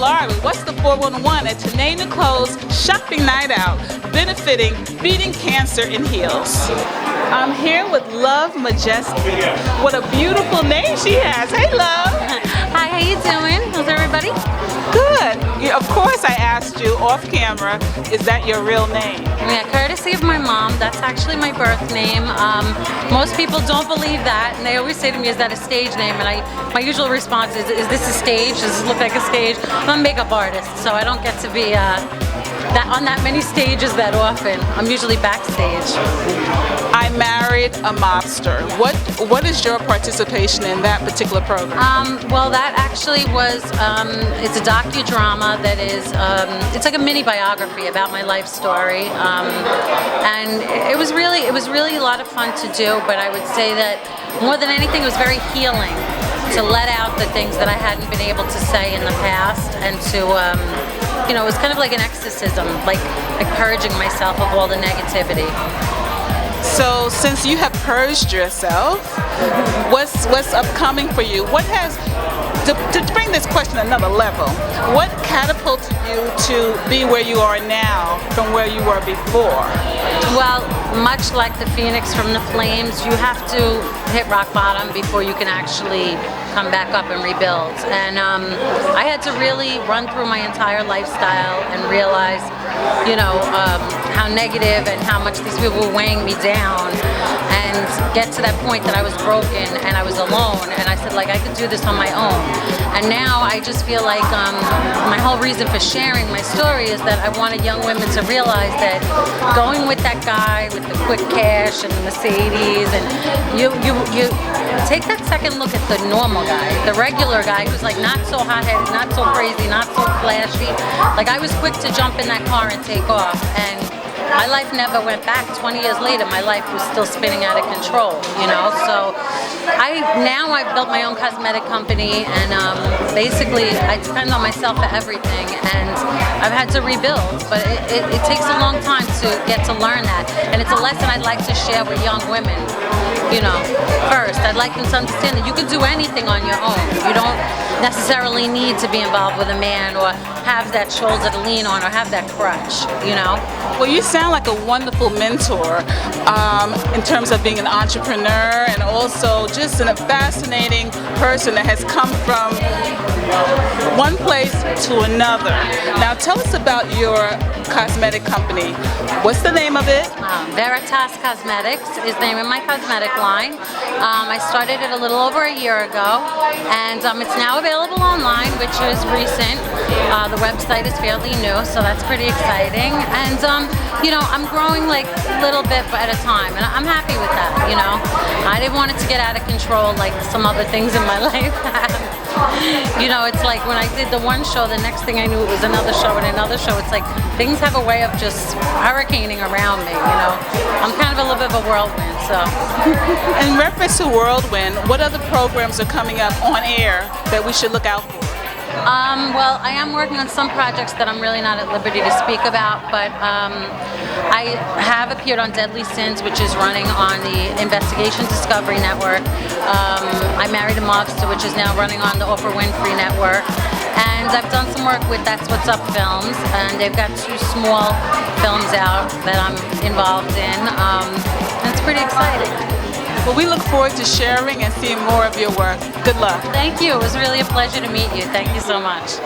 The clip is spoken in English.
Bullard with What's the 411 at Tene Nicole's shopping night out, benefiting Beating Cancer in Heels. I'm here with Love Majewski. What a beautiful name she has. Hey, Love. Hi, how you doing? How's everybody? Good. Of course, I asked you off camera, is that your real name? Yeah, courtesy of my mom. That's actually my birth name. Most people don't believe that, and they always say to me, is that a stage name? And my usual response is this a stage? Does this look like a stage? I'm a makeup artist, so I don't get to be on that many stages that often. I'm usually backstage. I married a mobster. What is your participation in that particular program? Well, that actually was, it's a docu-drama that is, it's like a mini biography about my life story. And it was really a lot of fun to do, but I would say that more than anything, it was very healing to let out the things that I hadn't been able to say in the past, and to, you know, it was kind of like an exorcism, like purging myself of all the negativity. So, since you have purged yourself, what's upcoming for you? What has, to bring this question another level, what catapulted you to be where you are now from where you were before? Well, much like the phoenix from the flames, you have to hit rock bottom before you can actually come back up and rebuild. And I had to really run through my entire lifestyle and realize, you know, how negative and how much these people were weighing me down, and get to that point that I was broken and I was alone, and I said, like, I could do this on my own. And now I just feel like my whole reason for sharing my story is that I wanted young women to realize that going with that guy with the quick cash and the Mercedes, and you take that second look at the normal guy, the regular guy who's like not so hot-headed, not so crazy, not so flashy. Like, I was quick to jump in that car and take off, and my life never went back. 20 years later, my life was still spinning out of control, you know? So I've built my own cosmetic company, and basically I depend on myself for everything, and I've had to rebuild, but it takes a long time to get to learn that, and it's a lesson I'd like to share with young women. You know, first, I'd like them to understand that you can do anything on your own. You don't necessarily need to be involved with a man, or have that shoulder to lean on, or have that crutch, you know? Well, you sound like a wonderful mentor in terms of being an entrepreneur, and also just a fascinating person that has come from one place to another. Now, tell us about your cosmetic company. What's the name of it? Veritas Cosmetics is the name of my cosmetic line. I started it a little over a year ago, and it's now available online, which is recent. The website is fairly new, so that's pretty exciting. And you know, I'm growing like a little bit at a time, and I'm happy with that, you know. I didn't want it to get out of control like some other things in my life have. You know, it's like when I did the one show, the next thing I knew it was another show and another show. It's like things have a way of just hurricaning around me, you know. I'm kind of a little bit of a whirlwind, so. In reference to whirlwind, what other programs are coming up on air that we should look out for? Well, I am working on some projects that I'm really not at liberty to speak about, but I have appeared on Deadly Sins, which is running on the Investigation Discovery Network. I married a Mobster, which is now running on the Oprah Winfrey Network. And I've done some work with That's What's Up Films, and they've got 2 small films out that I'm involved in. And it's pretty exciting. Well, we look forward to sharing and seeing more of your work. Good luck. Thank you. It was really a pleasure to meet you. Thank you so much.